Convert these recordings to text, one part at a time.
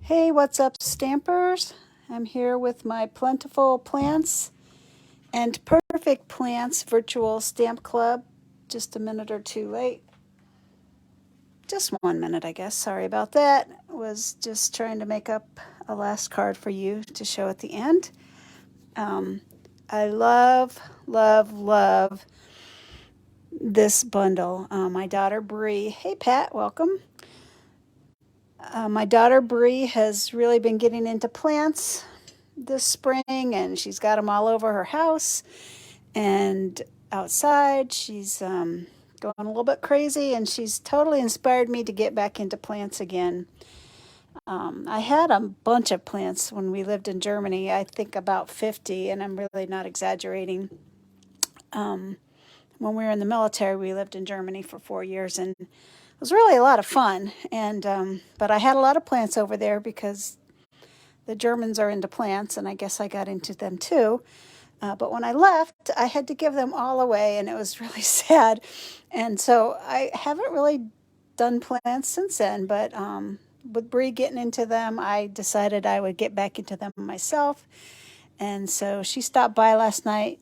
Hey, what's up, Stampers? I'm here with my Plentiful Plants and Perfect Plants virtual stamp club. Just a minute or two late. Just 1 minute, I guess. Sorry about that. Was just trying to make up a last card for you to show at the end. I love, love, love this bundle. My daughter Bree. Hey, Pat, welcome. My daughter Bree has really been getting into plants this spring, and she's got them all over her house and outside. She's going a little bit crazy, and she's totally inspired me to get back into plants again. I had a bunch of plants when we lived in Germany, I think about 50, and I'm really not exaggerating. When we were in the military, we lived in Germany for 4 years, and it was really a lot of fun. And but I had a lot of plants over there because the Germans are into plants, and I guess I got into them too. But when I left, I had to give them all away, and it was really sad. And so I haven't really done plants since then. But with Bree getting into them, I decided I would get back into them myself. And so she stopped by last night.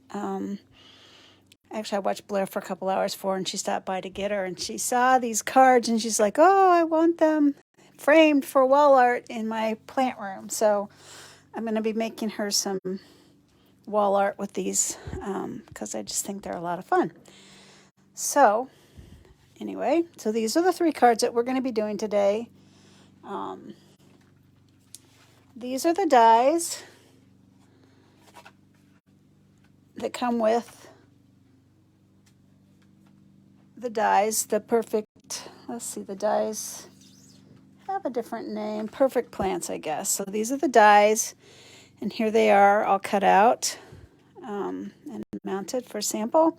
Actually, I watched Blair for a couple hours for her, and she stopped by to get her. And she saw these cards, and she's like, "Oh, I want them framed for wall art in my plant room." So I'm going to be making her some wall art with these because I just think they're a lot of fun. So anyway, so these are the 3 cards that we're going to be doing today. These are the dies that come with the perfect, let's see, the dies have a different name, perfect plants, I guess. So these are the dies, and here they are all cut out and mounted for sample.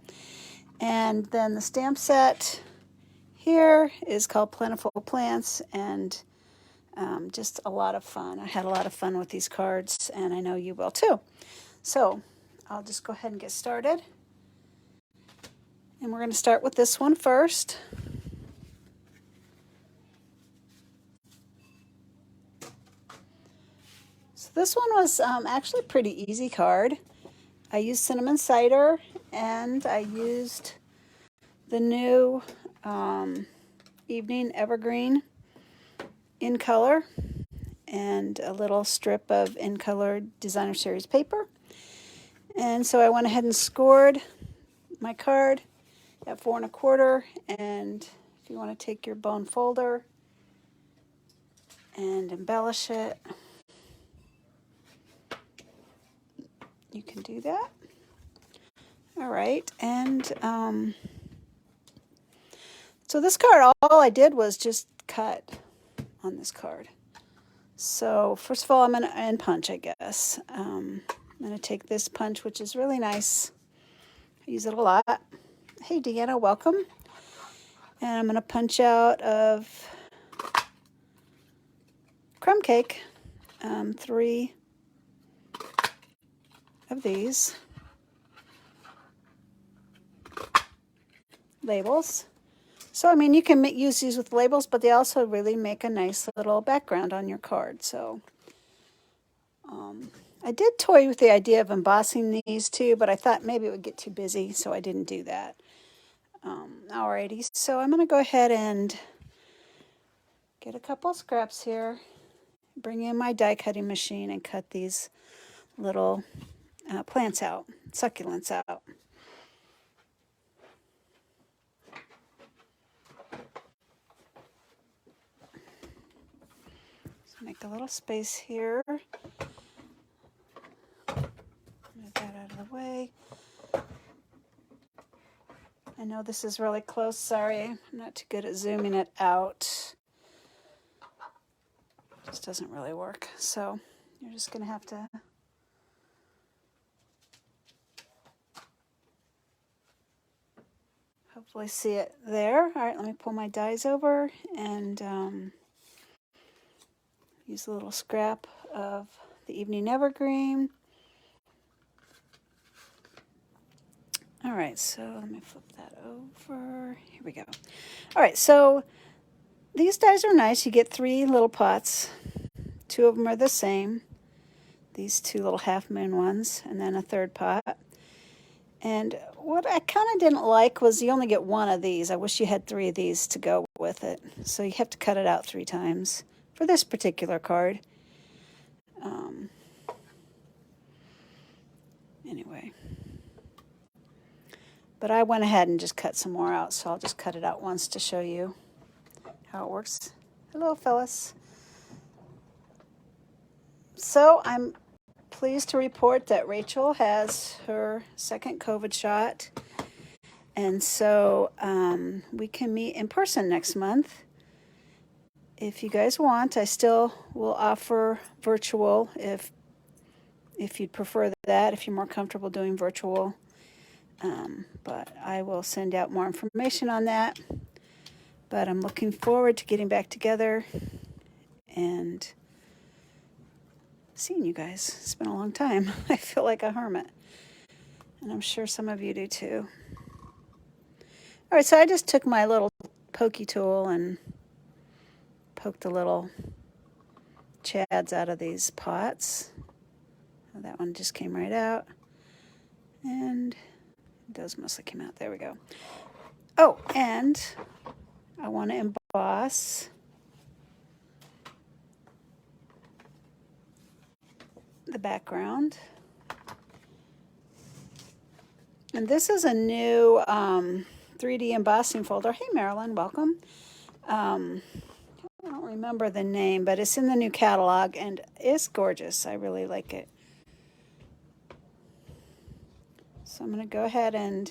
And then the stamp set here is called Plentiful Plants, and just a lot of fun. I had a lot of fun with these cards, and I know you will too. So I'll just go ahead and get started. And we're going to start with this one first. So this one was actually a pretty easy card. I used cinnamon cider, and I used the new Evening Evergreen in color and a little strip of in color designer series paper. And so I went ahead and scored my card at 4 1/4. And if you want to take your bone folder and embellish it, you can do that. All right, and so this card, all I did was just cut on this card. So first of all, I'm going to end punch, I guess. I'm going to take this punch, which is really nice. I use it a lot. Hey, Deanna, welcome. And I'm going to punch out of crumb cake 3 of these labels. So, I mean, you can use these with labels, but they also really make a nice little background on your card. So I did toy with the idea of embossing these too, but I thought maybe it would get too busy, so I didn't do that. Alrighty, so I'm going to go ahead and get a couple scraps here, bring in my die cutting machine, and cut these little plants out, succulents out. Make a little space here. Move that out of the way. I know this is really close. Sorry, I'm not too good at zooming it out. It just doesn't really work. So you're just going to have to hopefully see it there. All right, let me pull my dies over and use a little scrap of the Evening Evergreen. All right, so let me flip that over. Here we go. All right, so these dies are nice. You get 3 little pots Two of them are the same. These two little half moon ones, and then a third pot. And what I kind of didn't like was you only get one of these. I wish you had three of these to go with it. So you have to cut it out 3 times for this particular card. Anyway. But I went ahead and just cut some more out, so I'll just cut it out once to show you how it works. Hello, Phyllis. So I'm pleased to report that Rachel has her second COVID shot. And so we can meet in person next month. If you guys want, I still will offer virtual if you'd prefer that, if you're more comfortable doing virtual. But I will send out more information on that. But I'm looking forward to getting back together and seeing you guys. It's been a long time. I feel like a hermit. And I'm sure some of you do too. All right, so I just took my little pokey tool and poked the little chads out of these pots. That one just came right out. And those mostly came out. There we go. Oh, and I want to emboss the background. And this is a new 3D embossing folder. Hey, Marilyn, welcome. I don't remember the name, but it's in the new catalog, and it's gorgeous. I really like it. So I'm going to go ahead and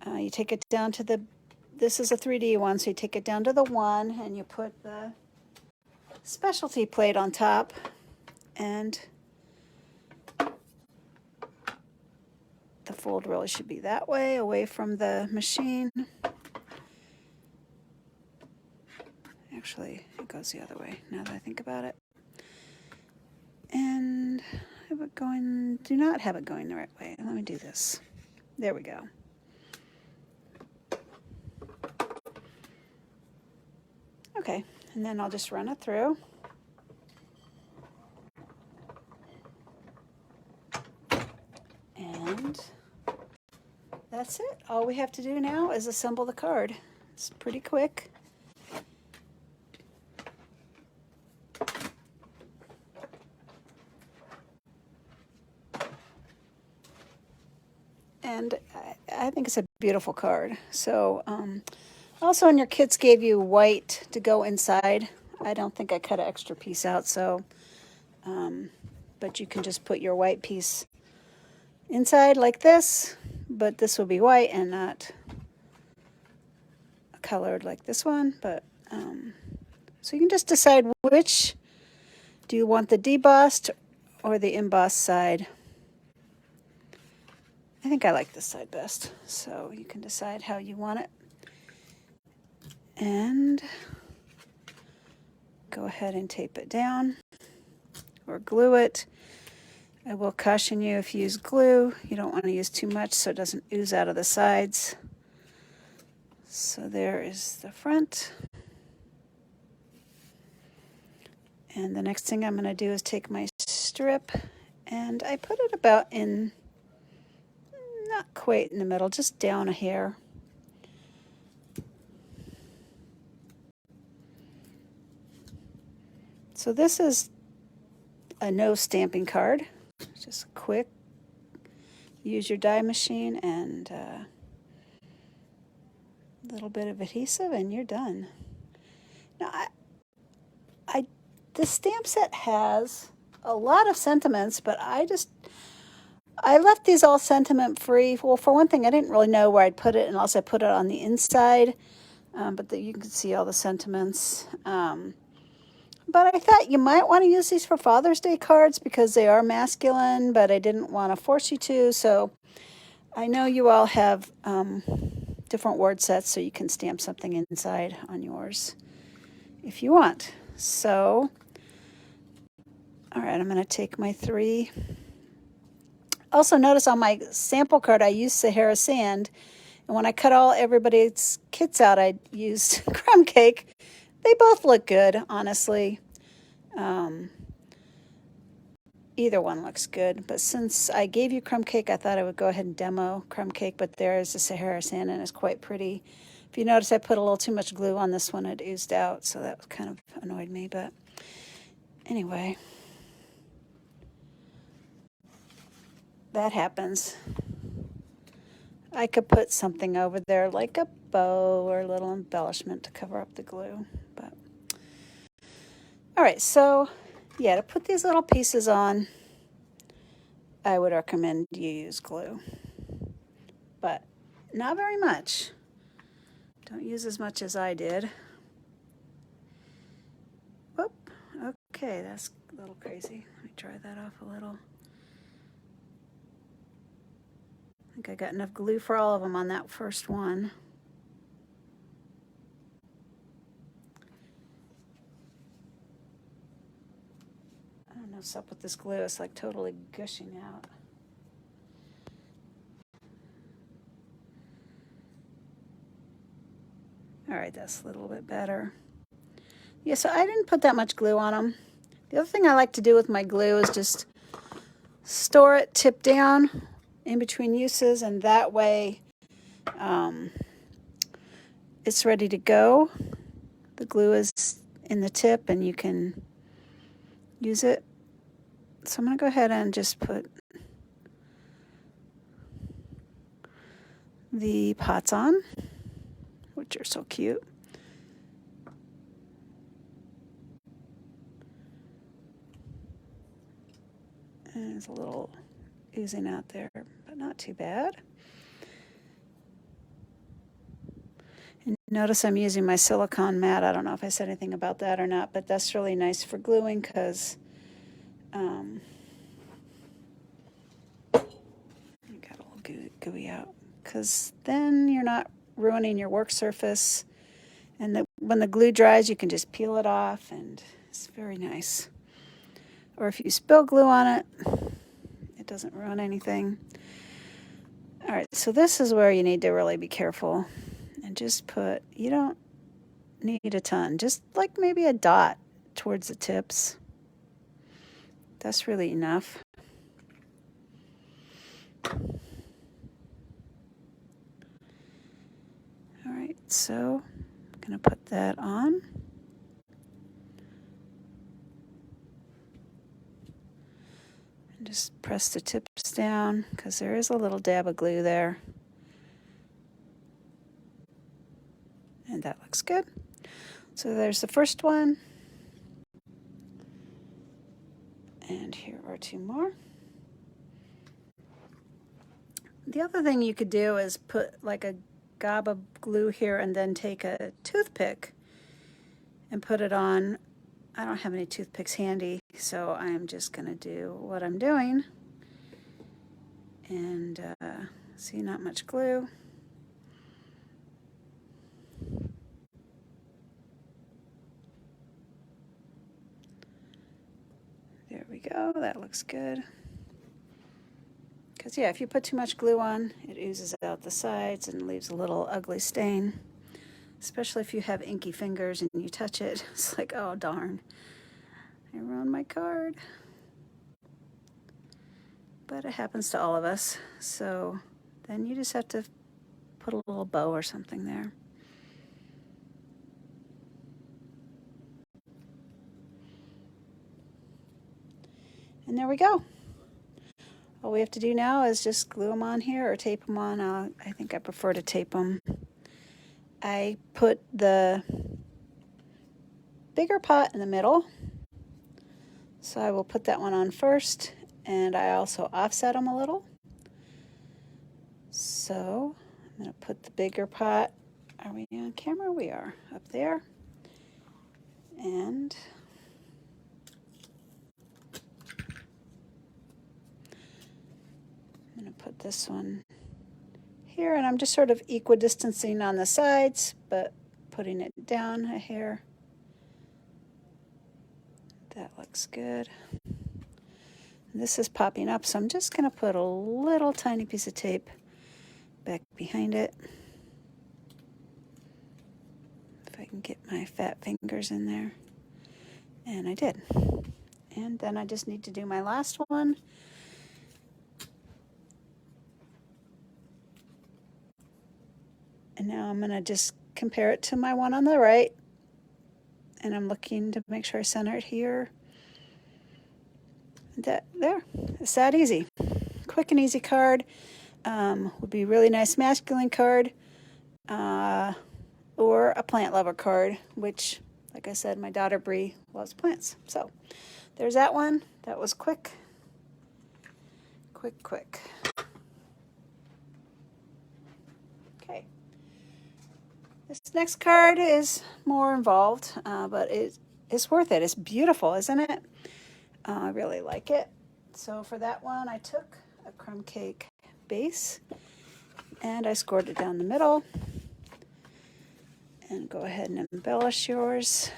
you take it down to this is a 3D one, so you take it down to the 1, and you put the specialty plate on top, and the fold really should be that way, away from the machine. Actually, it goes the other way, now that I think about it. And do not have it going the right way. Let me do this. There we go. Okay, and then I'll just run it through. And that's it. All we have to do now is assemble the card. It's pretty quick. And I think it's a beautiful card. So also, when your kits gave you white to go inside, I don't think I cut an extra piece out. So, but you can just put your white piece inside like this, but this will be white and not colored like this one. But so you can just decide which. Do you want the debossed or the embossed side? I think I like this side best, so you can decide how you want it. And go ahead and tape it down or glue it. I will caution you, if you use glue, you don't want to use too much so it doesn't ooze out of the sides. So there is the front. And the next thing I'm going to do is take my strip, and I put it about in, not quite in the middle, just down a hair. So this is a no stamping card. Just quick, use your die machine and a little bit of adhesive and you're done. Now this stamp set has a lot of sentiments, but I left these all sentiment free. Well, for one thing, I didn't really know where I'd put it, and also I put it on the inside, but you can see all the sentiments. But I thought you might want to use these for Father's Day cards because they are masculine, but I didn't want to force you to. So I know you all have different word sets, so you can stamp something inside on yours if you want. So, all right, I'm going to take my 3. Also, notice on my sample card, I used Sahara Sand. And when I cut everybody's kits out, I used crumb cake. They both look good, honestly. Either one looks good, but since I gave you crumb cake, I thought I would go ahead and demo crumb cake, but there is the Sahara sand and it's quite pretty. If you notice, I put a little too much glue on this one. It oozed out, so that kind of annoyed me, but anyway. That happens. I could put something over there like a bow or a little embellishment to cover up the glue. But all right, so yeah, to put these little pieces on, I would recommend you use glue, but not very much. Don't use as much as I did. Whoop, okay, that's a little crazy. Let me dry that off a little. I think I got enough glue for all of them on that first one. I don't know what's up with this glue. It's like totally gushing out. All right, that's a little bit better. Yeah, so I didn't put that much glue on them. The other thing I like to do with my glue is just store it tip down in between uses, and that way it's ready to go. The glue is in the tip and you can use it. So I'm going to go ahead and just put the pots on, which are so cute. And there's a little oozing out there, but not too bad. And notice I'm using my silicone mat. I don't know if I said anything about that or not, but that's really nice for gluing because you got a little gooey out, because then you're not ruining your work surface. And when the glue dries, you can just peel it off, and it's very nice. Or if you spill glue on it, it doesn't ruin anything. All right, so this is where you need to really be careful. And just put, you don't need a ton, just like maybe a dot towards the tips. That's really enough. All right, so I'm going to put that on. And just press the tips down because there is a little dab of glue there. And that looks good. So there's the first one. And here are two more. The other thing you could do is put like a gob of glue here and then take a toothpick and put it on. I don't have any toothpicks handy, so I'm just going to do what I'm doing. And see, not much glue. There we go, that looks good. Because yeah, if you put too much glue on, it oozes out the sides and leaves a little ugly stain. Especially if you have inky fingers and you touch it, it's like, oh darn, I ruined my card. But it happens to all of us, so then you just have to put a little bow or something there. And there we go. All we have to do now is just glue them on here or tape them on. I think I prefer to tape them. I put the bigger pot in the middle, so I will put that one on first, and I also offset them a little. So I'm going to put the bigger pot. Are we on camera? We are up there. And I'm going to put this one here, and I'm just sort of equidistancing on the sides, but putting it down a hair. That looks good. This is popping up, so I'm just going to put a little tiny piece of tape back behind it. If I can get my fat fingers in there. And I did. And then I just need to do my last one. And now I'm going to just compare it to my one on the right. And I'm looking to make sure I center it here. There. It's that easy. Quick and easy card. Would be a really nice masculine card. Or a plant lover card, which, like I said, my daughter Bree loves plants. So there's that one. That was quick. Quick. Okay. This next card is more involved, but it's worth it. It's beautiful, isn't it? I really like it. So for that one, I took a crumb cake base and I scored it down the middle. And go ahead and embellish yours.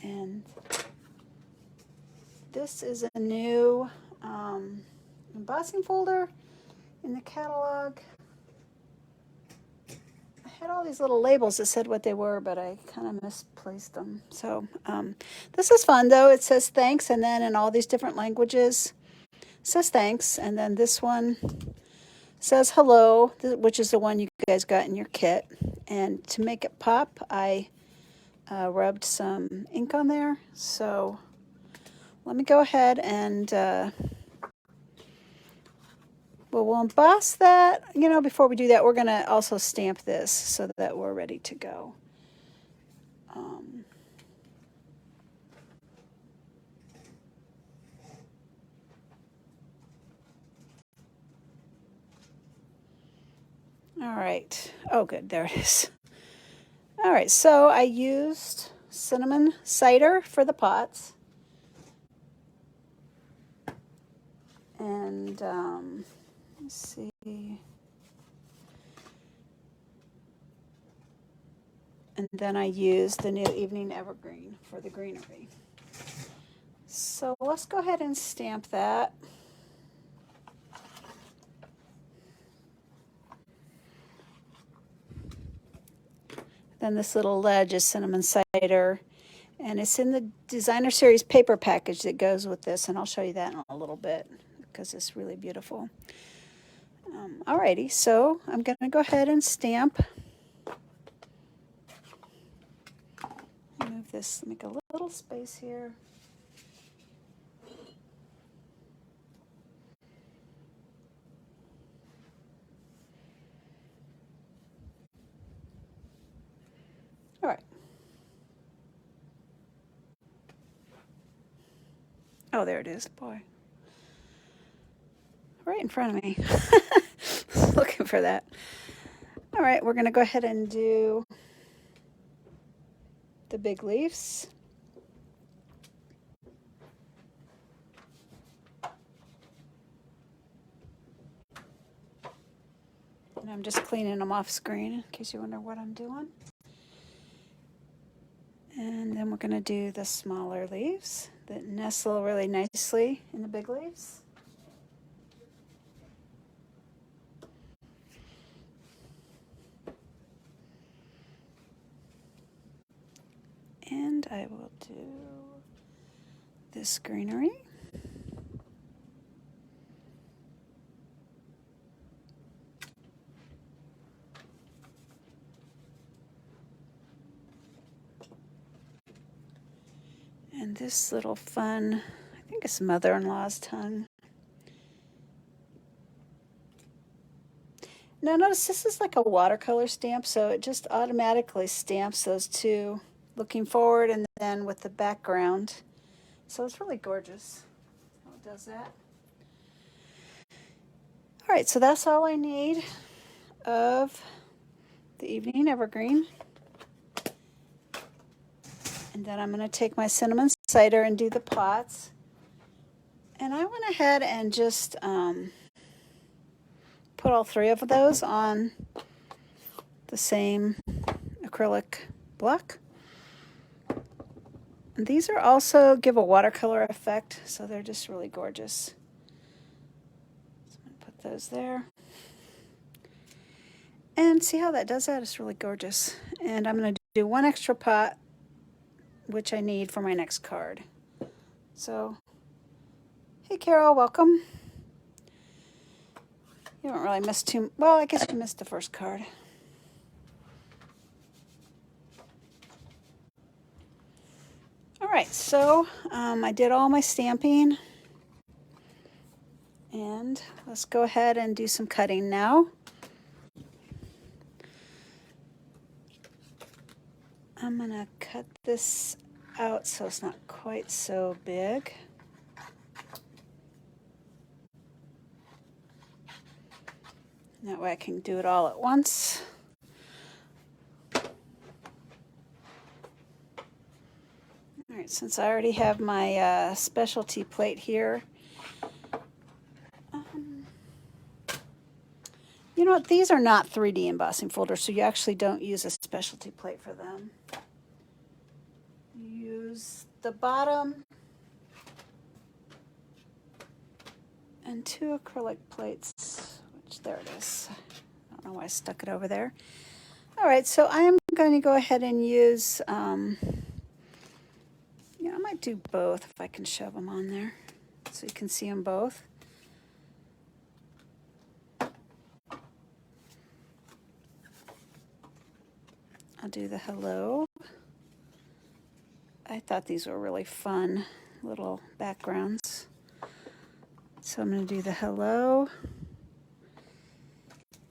And this is a new embossing folder in the catalog. I had all these little labels that said what they were, but I kind of misplaced them. So this is fun, though. It says thanks, and then in all these different languages, it says thanks. And then this one says hello, which is the one you guys got in your kit. And to make it pop, I rubbed some ink on there. So let me go ahead and we'll emboss that. You know, before we do that, we're going to also stamp this so that we're ready to go. All right. Oh, good. There it is. All right. So I used cinnamon cider for the pots. And let's see. And then I used the new Evening Evergreen for the greenery. So let's go ahead and stamp that. Then this little ledge is cinnamon cider, and it's in the Designer Series paper package that goes with this, and I'll show you that in a little bit because it's really beautiful. Alrighty, so I'm going to go ahead and stamp. Move this, make a little space here. All right. Oh, there it is, boy. Right in front of me. Looking for that. All right, we're going to go ahead and do the big leaves. And I'm just cleaning them off screen in case you wonder what I'm doing. And then we're going to do the smaller leaves that nestle really nicely in the big leaves. And I will do this greenery. And this little fun, I think it's mother-in-law's tongue. Now notice this is like a watercolor stamp, so it just automatically stamps those two looking forward and then with the background. So it's really gorgeous how it does that. All right, so that's all I need of the Evening Evergreen. And then I'm going to take my cinnamon cider and do the pots. And I went ahead and just put all three of those on the same acrylic block. And these are also give a watercolor effect, so they're just really gorgeous. So I'm going to put those there. And see how that does that? It's really gorgeous. And I'm going to do one extra pot which I need for my next card. So, hey Carol, welcome. You don't really miss too, well, I guess you missed the first card. All right, so I did all my stamping, and let's go ahead and do some cutting now. I'm gonna cut this out so it's not quite so big. That way I can do it all at once. All right, since I already have my specialty plate here, you know what, these are not 3D embossing folders, so you actually don't use a specialty plate for them. You use the bottom and 2 acrylic plates, which there it is. I don't know why I stuck it over there. All right, so I am going to go ahead and use, yeah, I might do both if I can shove them on there so you can see them both. I'll do the hello. I thought these were really fun little backgrounds. So I'm going to do the hello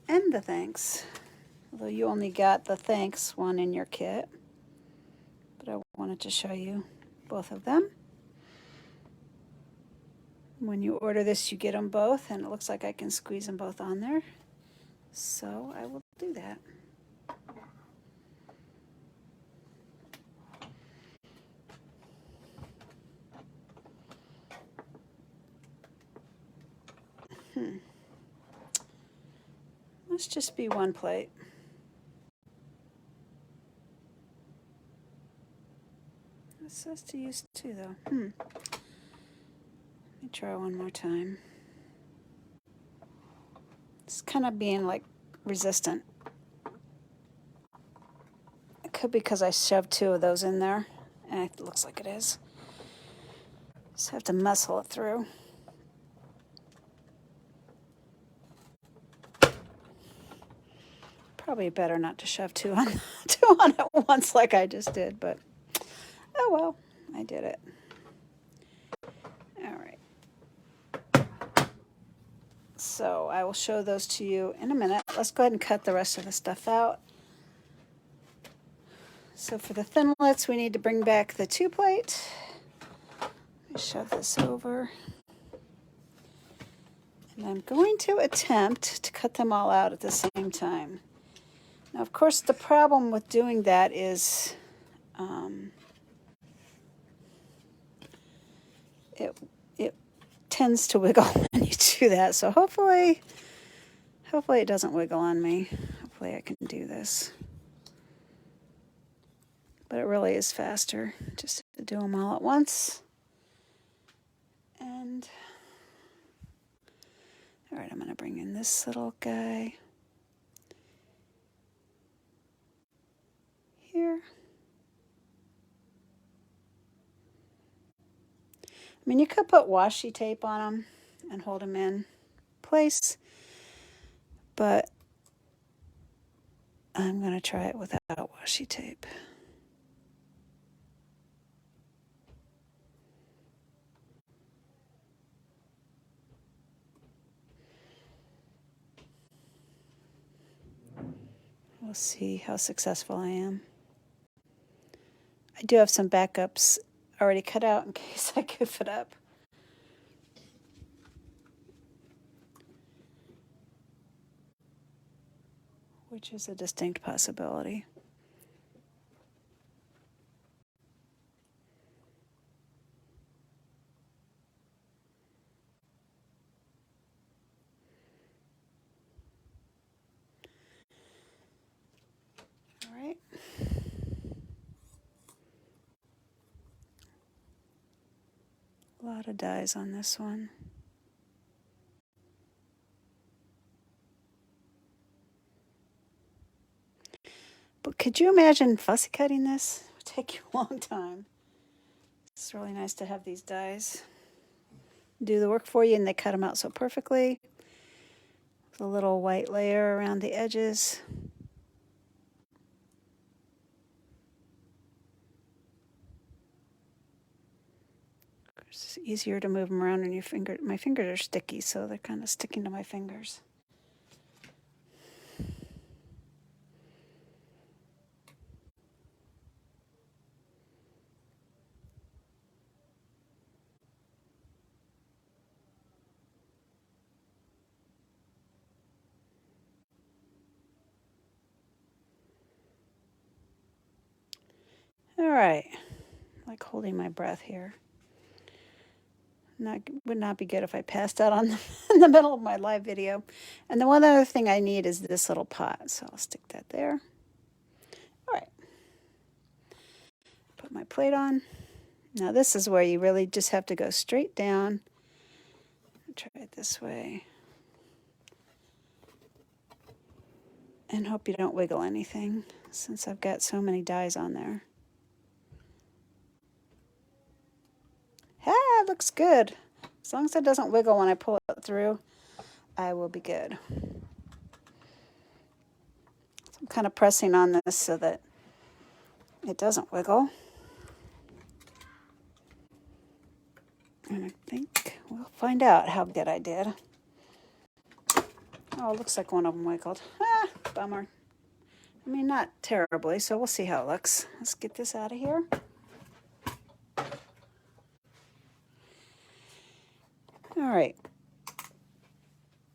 and the thanks. Although you only got the thanks one in your kit. But I wanted to show you both of them. When you order this, you get them both, and it looks like I can squeeze them both on there. So I will do that. Let's just be one plate. It says to use 2 though. Let me try one more time. It's kind of being like resistant. It could be because I shoved 2 of those in there, and it looks like it is. Just have to muscle it through. Probably better not to shove 2 on 2 on at once like I just did, but oh well, I did it. All right. So I will show those to you in a minute. Let's go ahead and cut the rest of the stuff out. So for the thinlets, we need to bring back the 2 plate. Let me shove this over. And I'm going to attempt to cut them all out at the same time. Now, of course, the problem with doing that is it tends to wiggle when you do that. So hopefully it doesn't wiggle on me. Hopefully I can do this. But it really is faster just to do them all at once. And all right, I'm going to bring in this little guy here. I mean, you could put washi tape on them and hold them in place, but I'm going to try it without washi tape. We'll see how successful I am. I do have some backups already cut out in case I goof it up. Which is a distinct possibility. All right. A lot of dies on this one. But could you imagine fussy cutting this? take you a long time. It's really nice to have these dies do the work for you, and they cut them out so perfectly. With a little white layer around the edges. It's easier to move them around on your finger. My fingers are sticky, so they're kind of sticking to my fingers. All right, like holding my breath here. Would not be good if I passed out on in the middle of my live video. And the one other thing I need is this little pot, so I'll stick that there. All right, put my plate on. Now this is where you really just have to go straight down. Try it this way. And hope you don't wiggle anything, since I've got so many dies on there. Ah, it looks good. As long as it doesn't wiggle when I pull it through, I will be good. So I'm kind of pressing on this so that it doesn't wiggle. And I think we'll find out how good I did. Oh, it looks like one of them wiggled. Ah, bummer. I mean, not terribly, so we'll see how it looks. Let's get this out of here. All right.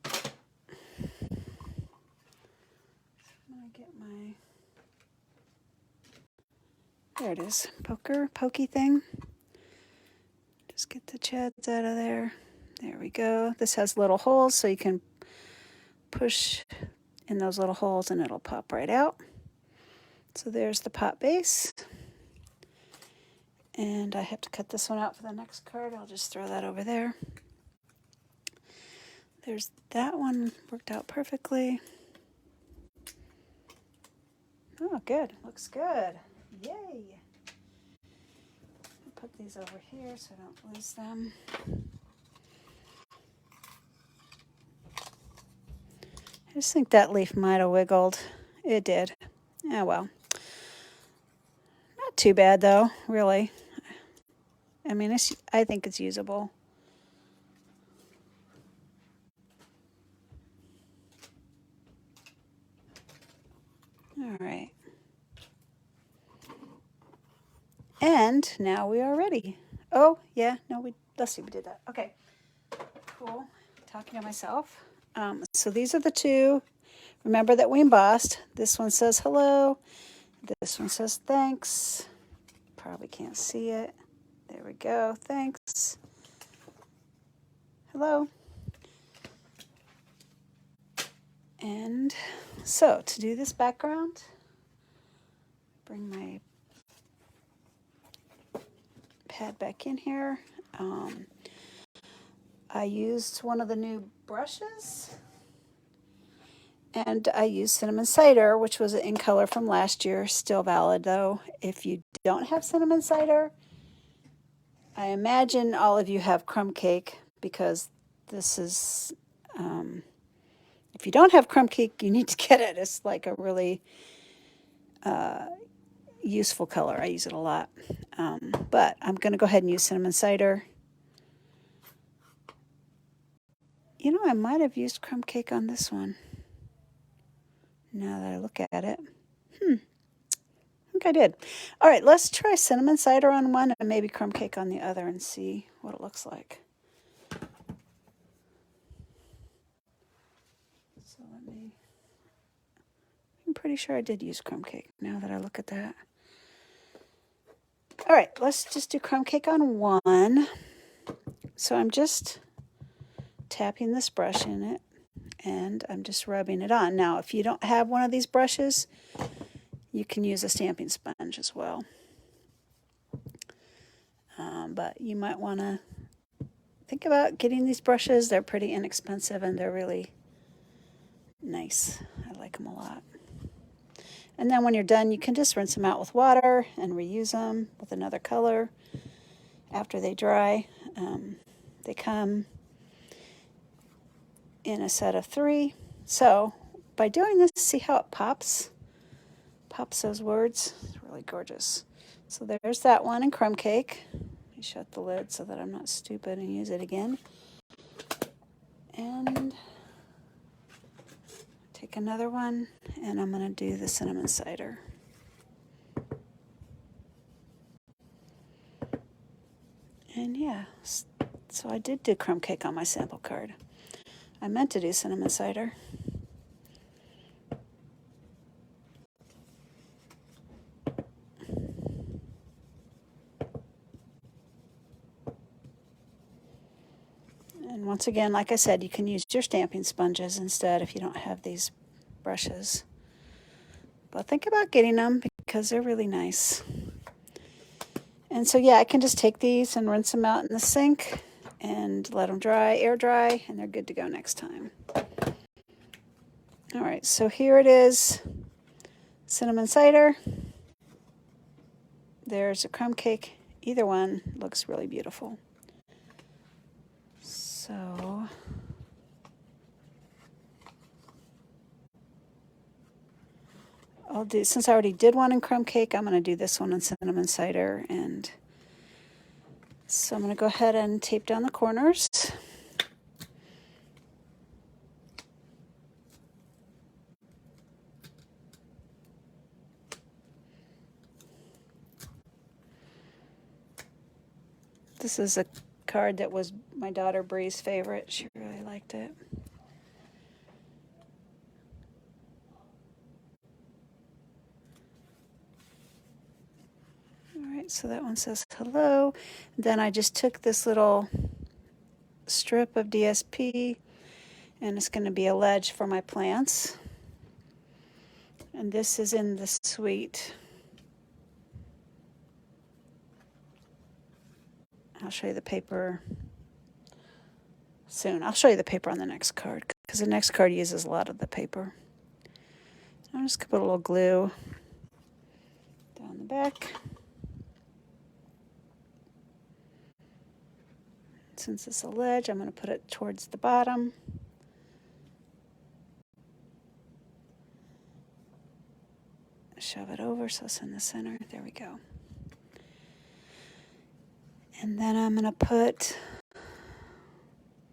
I'm gonna get my, there it is, pokey thing. Just get the chads out of there. There we go. This has little holes, so you can push in those little holes and it'll pop right out. So there's the pot base. And I have to cut this one out for the next card. I'll just throw that over there. There's that one, worked out perfectly. Oh, good, looks good. Yay. I'll put these over here so I don't lose them. I just think that leaf might have wiggled. It did. Oh well. Not too bad though, really. I mean, I think it's usable. All right. And now we are ready. Oh, yeah, no, let's see, we did that. Okay, cool. Talking to myself. So these are the two. Remember that we embossed. This one says hello. This one says thanks. Probably can't see it. There we go. Thanks. Hello. And so to do this background, bring my pad back in here. I used one of the new brushes, and I used Cinnamon Cider, which was in color from last year. Still valid though. If you don't have Cinnamon Cider, I imagine all of you have Crumb Cake, because this is, if you don't have Crumb Cake, you need to get it. It's like a really useful color. I use it a lot. But I'm going to go ahead and use Cinnamon Cider. You know, I might have used Crumb Cake on this one, now that I look at it. I think I did. All right, let's try Cinnamon Cider on one and maybe Crumb Cake on the other and see what it looks like. So I'm pretty sure I did use Crumb Cake now that I look at that. All right, let's just do Crumb Cake on one. So I'm just tapping this brush in it, and I'm just rubbing it on. Now, if you don't have one of these brushes, you can use a stamping sponge as well. But you might want to think about getting these brushes. They're pretty inexpensive and they're really nice. I like them a lot. And then when you're done, you can just rinse them out with water and reuse them with another color after they dry. They come in a set of 3. So by doing this, see how it pops those words. It's really gorgeous. So there's that one in crumb cake. Let me shut the lid so that I'm not stupid and use it again. And take another one, and I'm going to do the cinnamon cider. And yeah, so I did do crumb cake on my sample card. I meant to do cinnamon cider. And once again, like I said, you can use your stamping sponges instead if you don't have these brushes. But think about getting them because they're really nice. And so yeah, I can just take these and rinse them out in the sink and let them dry, air dry, and they're good to go next time. All right, so here it is, cinnamon cider. There's a crumb cake. Either one looks really beautiful. So I'll do, since I already did one in crumb cake, I'm going to do this one in cinnamon cider. And so I'm going to go ahead and tape down the corners. This is a card that was my daughter Bree's favorite. She really liked it. All right, so that one says hello. Then I just took this little strip of DSP, and it's going to be a ledge for my plants. And this is in the suite. I'll show you the paper soon. I'll show you the paper on the next card because the next card uses a lot of the paper. I'm just going to put a little glue down the back. Since it's a ledge, I'm going to put it towards the bottom. Shove it over so it's in the center. There we go. And then I'm going to put,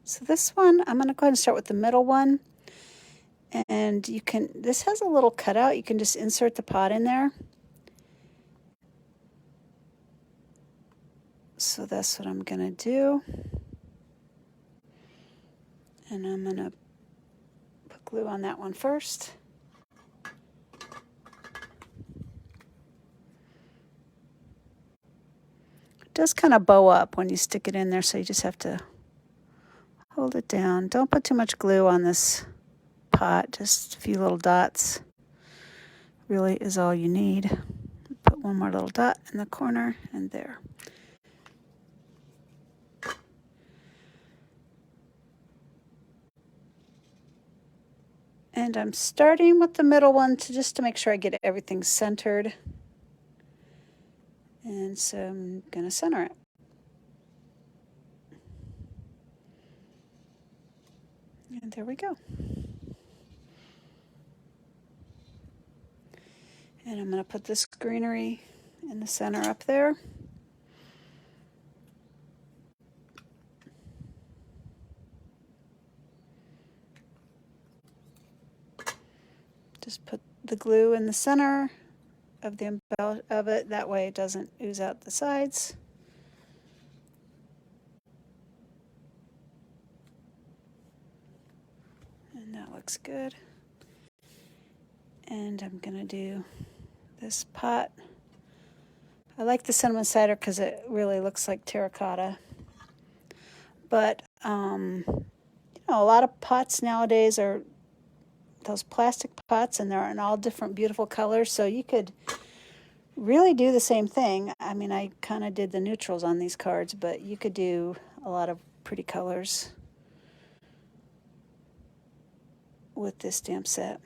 so this one, I'm going to go ahead and start with the middle one. And you can, this has a little cutout. You can just insert the pot in there. So that's what I'm going to do. And I'm going to put glue on that one first. It does kind of bow up when you stick it in there, so you just have to hold it down. Don't put too much glue on this pot, just a few little dots really is all you need. Put one more little dot in the corner and there. And I'm starting with the middle one just to make sure I get everything centered. And so I'm going to center it. And there we go. And I'm going to put this greenery in the center up there. Just put the glue in the center of it. That way it doesn't ooze out the sides. And that looks good. And I'm going to do this pot. I like the cinnamon cider because it really looks like terracotta. But, you know, a lot of pots nowadays are those plastic pots, and they're in all different beautiful colors, so you could really do the same thing. I mean, I kind of did the neutrals on these cards, but you could do a lot of pretty colors with this stamp set.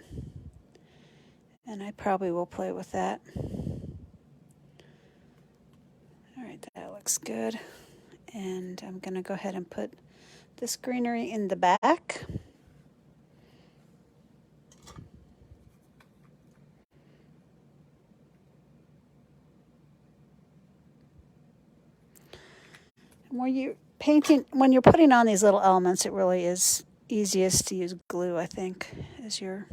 And I probably will play with that. All right, that looks good. And I'm going to go ahead and put this greenery in the back. When you're painting, when you're putting on these little elements, it really is easiest to use glue, I think, as your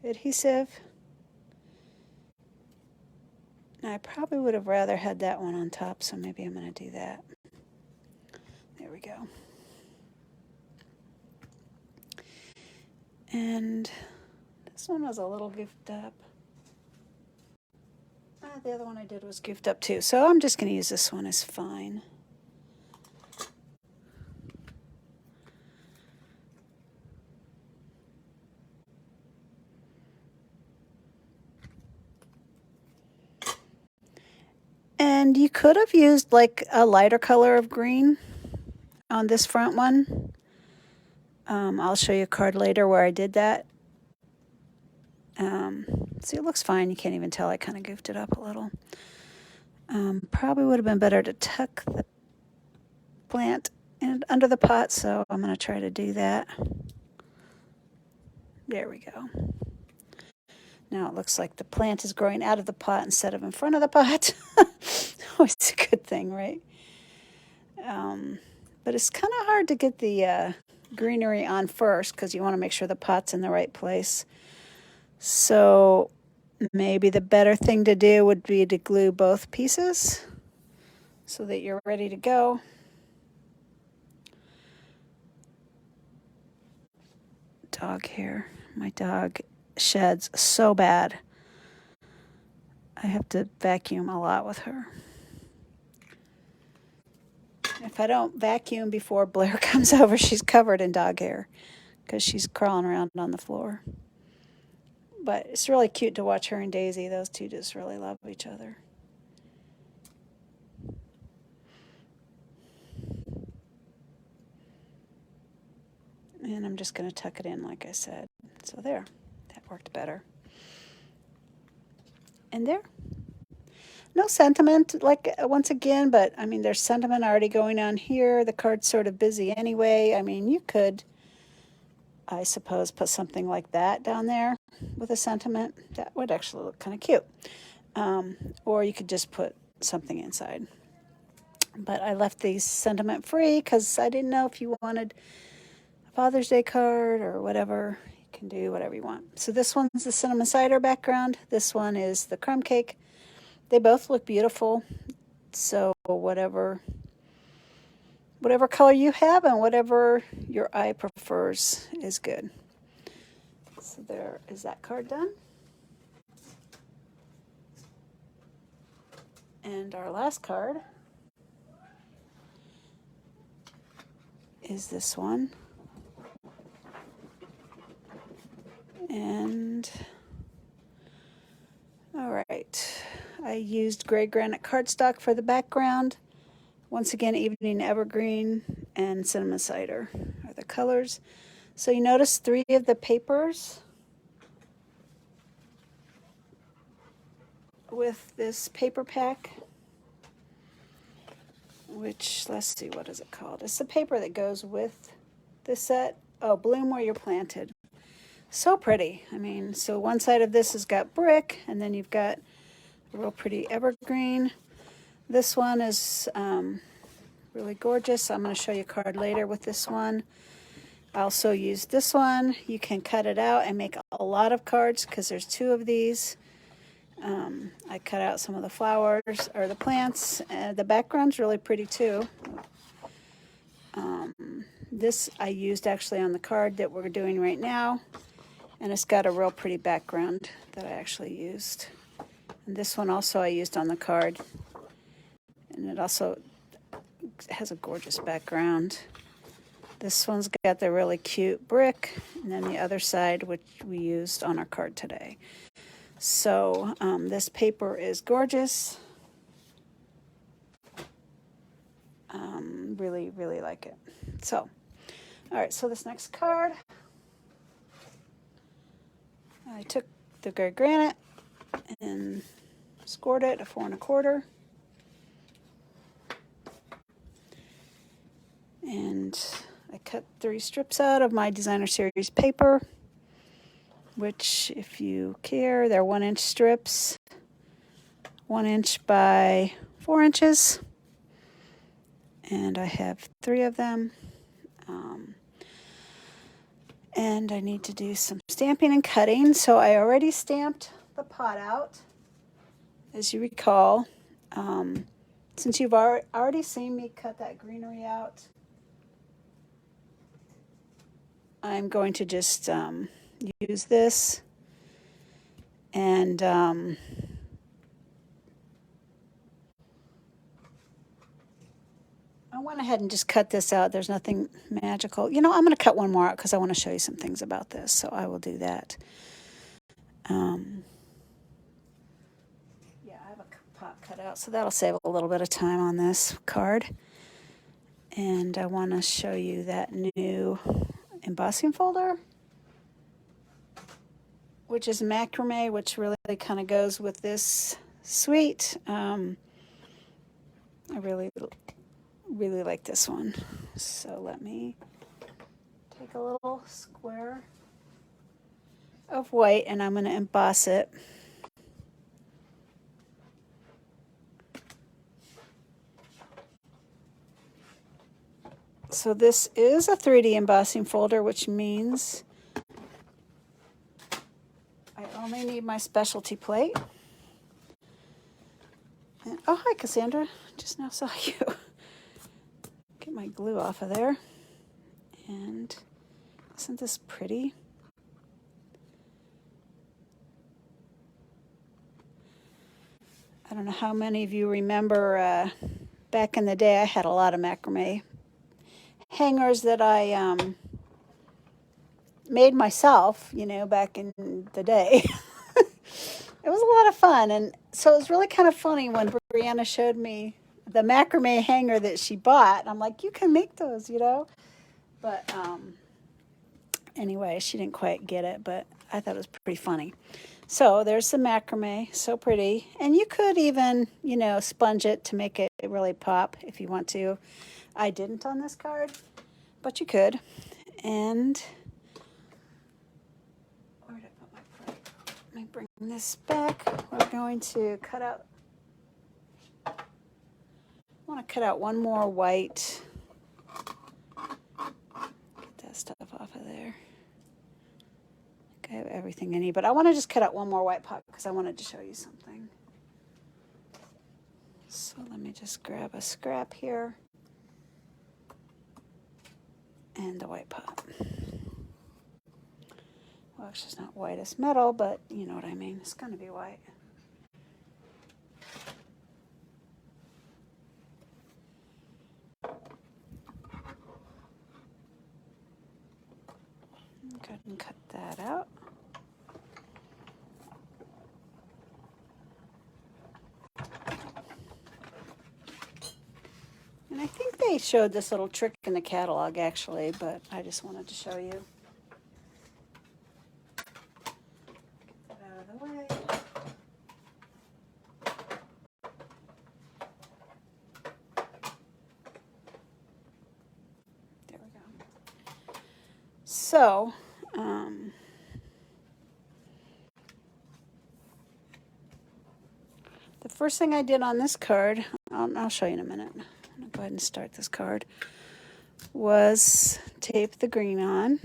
adhesive. I probably would have rather had that one on top, so maybe I'm going to do that. There we go. And this one was a little goofed up. The other one I did was goofed up too, so I'm just going to use this one as fine. And you could have used like a lighter color of green on this front one. I'll show you a card later where I did that. See, it looks fine. You can't even tell I kind of goofed it up a little. Probably would have been better to tuck the plant under the pot, so I'm going to try to do that. There we go. Now it looks like the plant is growing out of the pot instead of in front of the pot. Always a good thing, right? But it's kind of hard to get the greenery on first because you want to make sure the pot's in the right place. So maybe the better thing to do would be to glue both pieces so that you're ready to go. Dog hair. My dog sheds so bad. I have to vacuum a lot with her. If I don't vacuum before Blair comes over, she's covered in dog hair because she's crawling around on the floor. But it's really cute to watch her and Daisy. Those two just really love each other. And I'm just going to tuck it in like I said. So there, that worked better. And there. No sentiment, like once again, but I mean, there's sentiment already going on here. The card's sort of busy anyway. I mean, you could, I suppose, put something like that down there with a sentiment. That would actually look kind of cute. Or you could just put something inside. But I left these sentiment free because I didn't know if you wanted a Father's Day card or whatever. You can do whatever you want. So this one's the cinnamon cider background. This one is the crumb cake. They both look beautiful, so whatever color you have and whatever your eye prefers is good. So there is that card done. And our last card is this one. And all right. I used gray granite cardstock for the background. Once again, evening evergreen and cinnamon cider are the colors. So you notice 3 of the papers with this paper pack, which, let's see, what is it called? It's the paper that goes with the set. Oh, Bloom Where You're Planted. So pretty. I mean, so one side of this has got brick, and then you've got real pretty evergreen. This one is really gorgeous. I'm going to show you a card later with this one. I also used this one. You can cut it out and make a lot of cards because there's 2 of these. I cut out some of the flowers or the plants. The background's really pretty too. This I used actually on the card that we're doing right now. And it's got a real pretty background that I actually used. And this one also I used on the card. And it also has a gorgeous background. This one's got the really cute brick. And then the other side, which we used on our card today. So this paper is gorgeous. Really, really like it. So, all right, so this next card, I took the gray granite and scored it a 4 1/4. And I cut 3 strips out of my designer series paper, which, if you care, they're 1-inch strips, 1 inch by 4 inches. And I have 3 of them. And I need to do some stamping and cutting. So I already stamped the pot out, as you recall. Since you've already seen me cut that greenery out, I'm going to just use this and I went ahead and just cut this out. There's nothing magical. You know, I'm going to cut one more out because I want to show you some things about this. So I will do that. Yeah, I have a pot cut out, so that'll save a little bit of time on this card. And I want to show you that new embossing folder, which is macrame, which really kind of goes with this suite. I really like this one. So let me take a little square of white and I'm going to emboss it. So this is a 3D embossing folder, which means I only need my specialty plate. And, oh, hi, Cassandra. Just now saw you. Get my glue off of there. And isn't this pretty? I don't know how many of you remember back in the day I had a lot of macrame hangers that I made myself, you know, back in the day. It was a lot of fun. And so it was really kind of funny when Brianna showed me the macrame hanger that she bought. I'm like, you can make those, you know. But anyway, she didn't quite get it, but I thought it was pretty funny. So there's the macrame, so pretty. And you could even, you know, sponge it to make it really pop if you want to. I didn't on this card, but you could. And where did I put my plate? Let me bring this back. We're going to cut out, I want to cut out one more white. Get that stuff off of there. I have everything I need, but I want to just cut out one more white pot because I wanted to show you something. So let me just grab a scrap here and the white pot. Well, actually it's not white as metal, but you know what I mean. It's going to be white. Go ahead and cut that out. And I think they showed this little trick in the catalog actually, but I just wanted to show you. Get that out of the way. There we go. So, the first thing I did on this card, I'll show you in a minute. I'm going to go ahead and start this card, was tape the green on.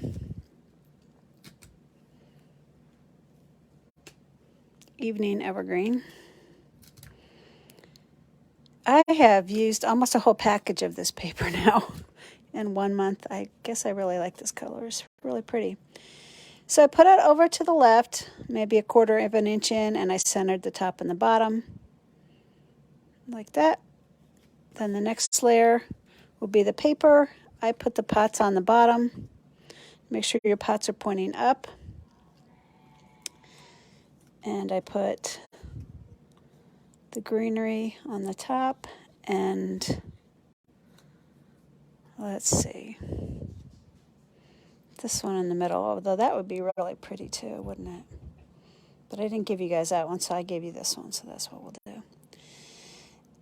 Evening Evergreen. I have used almost a whole package of this paper now in 1 month. I guess I really like this color. It's really pretty. So I put it over to the left, maybe 1/4 of an inch in, and I centered the top and the bottom like that. Then the next layer will be the paper. I put the pots on the bottom. Make sure your pots are pointing up. And I put the greenery on the top, and let's see, this one in the middle, although that would be really pretty too, wouldn't it? But I didn't give you guys that one, so I gave you this one, so that's what we'll do.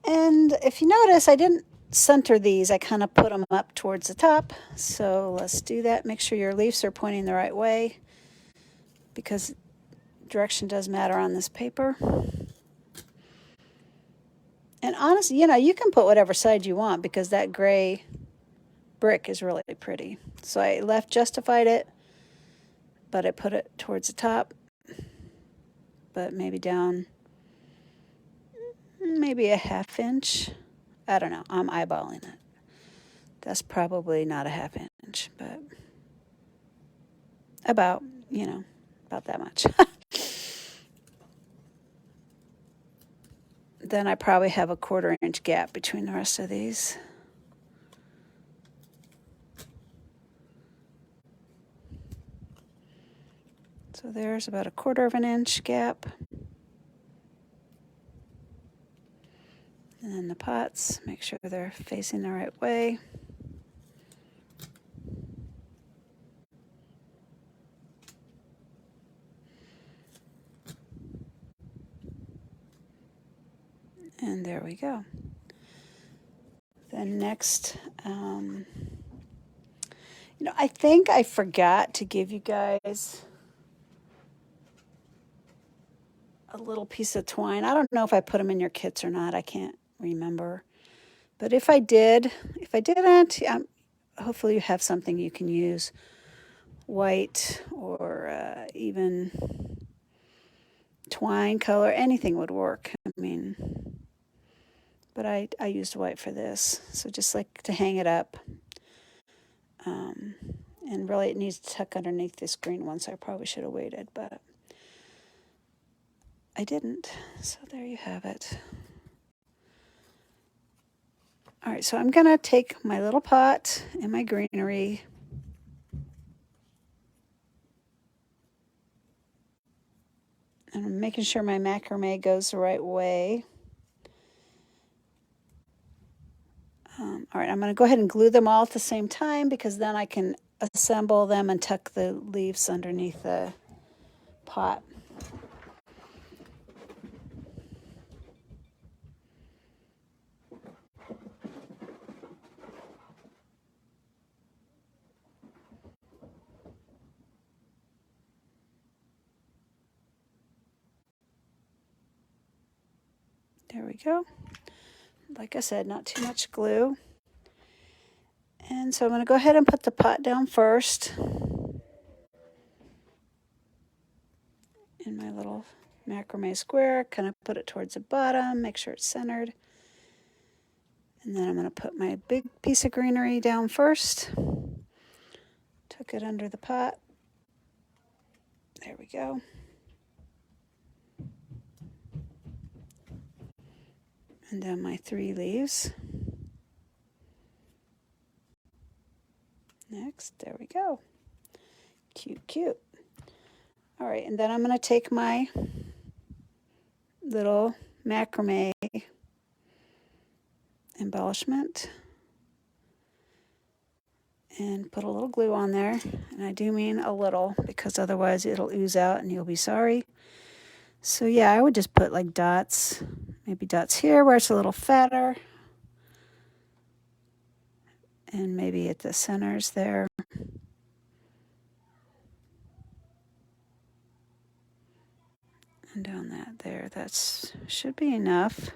And if you notice, I didn't center these. I kind of put them up towards the top. So let's do that. Make sure your leaves are pointing the right way, because direction does matter on this paper. And honestly, you can put whatever side you want, because that gray brick is really pretty. So I left justified it, but I put it towards the top, but maybe down maybe a 1/2 inch. I don't know. I'm eyeballing it. That's probably not a 1/2 inch, but about that much. Then I probably have a 1/4 inch gap between the rest of these. So there's about a 1/4 inch gap. And then the pots, make sure they're facing the right way. And there we go. Then next, I think I forgot to give you guys a little piece of twine. I don't know if I put them in your kits or not. I can't remember. But if I didn't, hopefully you have something you can use. White or even twine color, anything would work. But I used white for this. So just like to hang it up. And really it needs to tuck underneath this green one, so I probably should have waited, but I didn't. So there you have it. All right, so I'm going to take my little pot and my greenery. And I'm making sure my macrame goes the right way. All right, I'm going to go ahead and glue them all at the same time, because then I can assemble them and tuck the leaves underneath the pot. There we go. Like I said, not too much glue. And so I'm going to go ahead and put the pot down first in my little macrame square. Kind of put it towards the bottom, make sure it's centered. And then I'm going to put my big piece of greenery down first. Tuck it under the pot. There we go. And then my 3 leaves. Next, there we go. Cute, cute. All right, and then I'm going to take my little macrame embellishment and put a little glue on there. And I do mean a little, because otherwise it'll ooze out and you'll be sorry. So yeah, I would just put like dots, maybe dots here where it's a little fatter. And maybe at the centers there. And down that there. That should be enough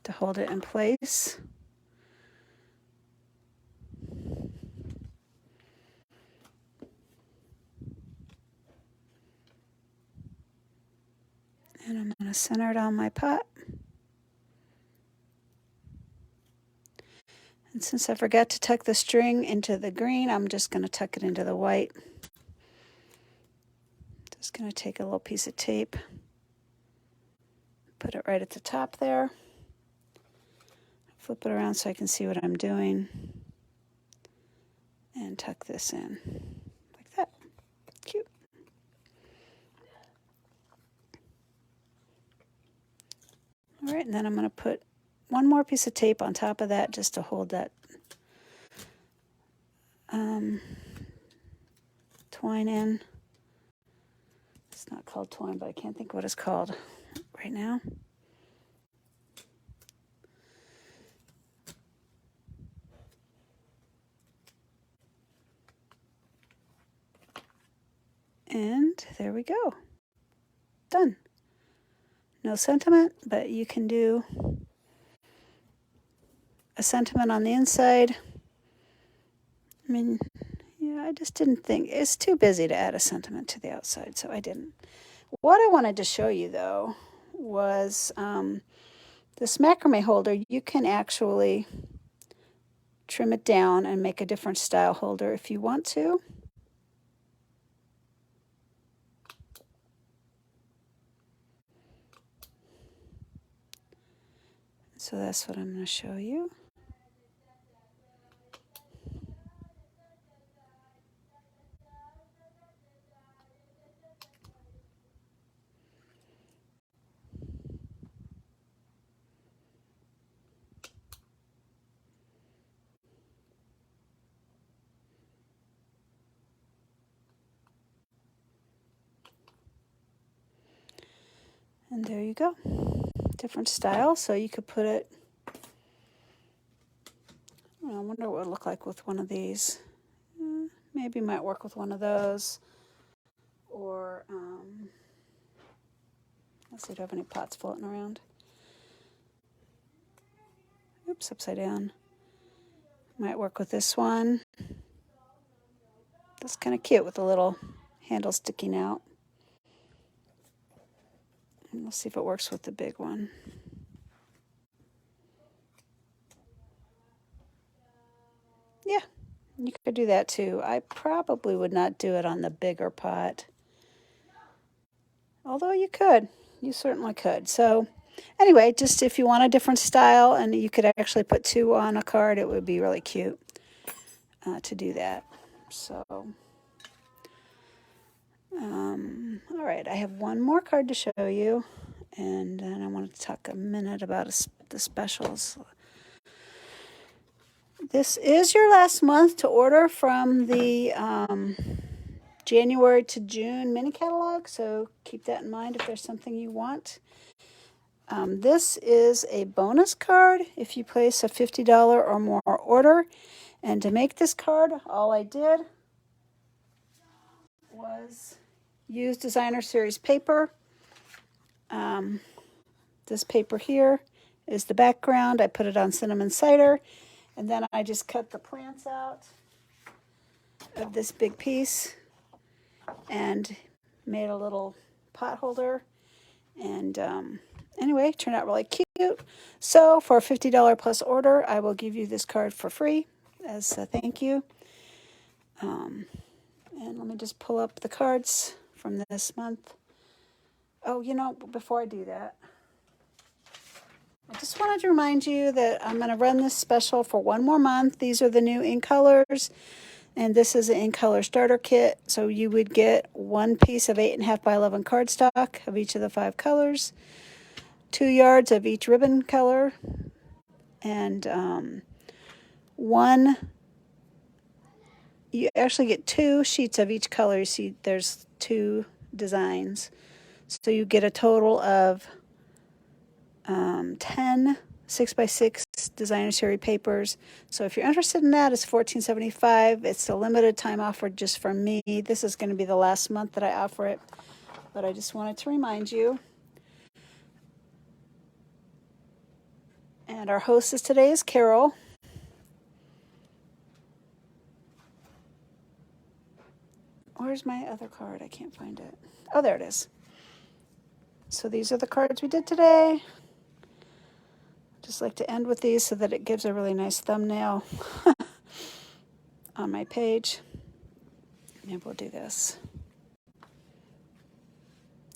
to hold it in place. And I'm going to center it on my pot. And since I forgot to tuck the string into the green, I'm just going to tuck it into the white. Just going to take a little piece of tape, put it right at the top there, flip it around so I can see what I'm doing, and tuck this in like that. Cute. All right, and then I'm going to put one more piece of tape on top of that just to hold that twine in. It's not called twine, but I can't think what it's called right now. And there we go. Done. No sentiment, but you can do a sentiment on the inside. I mean, yeah, I just didn't think, it's too busy to add a sentiment to the outside, so I didn't. What I wanted to show you, though, was this macrame holder. You can actually trim it down and make a different style holder if you want to. So that's what I'm going to show you. And there you go. Different style, so you could put it, I wonder what it would look like with one of these. Maybe might work with one of those. Or, let's see, do I have any pots floating around? Oops, upside down. Might work with this one. That's kind of cute with the little handle sticking out. And we'll see if it works with the big one. Yeah, you could do that too. I probably would not do it on the bigger pot. Although you could. You certainly could. So anyway, just if you want a different style and you could actually put two on a card, it would be really cute to do that. So, all right, I have one more card to show you, and then I want to talk a minute about the specials. This is your last month to order from the January to June mini catalog, so keep that in mind if there's something you want. This is a bonus card if you place a $50 or more order. And to make this card, all I did was use designer series paper. This paper here is the background. I put it on cinnamon cider, and then I just cut the plants out of this big piece and made a little pot holder. And anyway, turned out really cute. So for a $50 plus order, I will give you this card for free as a thank you. And let me just pull up the cards from this month. Oh, before I do that, I just wanted to remind you that I'm going to run this special for one more month. These are the new ink colors, and this is an ink color starter kit. So you would get one piece of 8.5 by 11 cardstock of each of the 5 colors, 2 yards of each ribbon color, and you actually get 2 sheets of each color. You see there's 2 designs. So you get a total of 10 6x6 designer series papers. So if you're interested in that, it's $14.75. It's a limited time offer just for me. This is going to be the last month that I offer it, but I just wanted to remind you. And our hostess today is Carol. Where's my other card? I can't find it. Oh, there it is. So these are the cards we did today. Just like to end with these so that it gives a really nice thumbnail on my page. And we'll do this.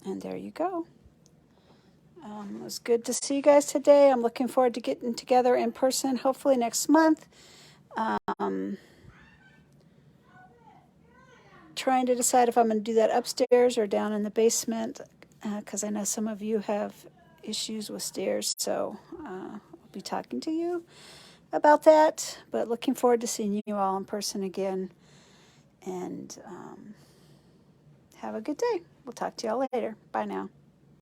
And there you go. It was good to see you guys today. I'm looking forward to getting together in person, hopefully next month. Trying to decide if I'm going to do that upstairs or down in the basement, because I know some of you have issues with stairs, so I'll be talking to you about that. But looking forward to seeing you all in person again, and have a good day. We'll talk to y'all later. Bye now.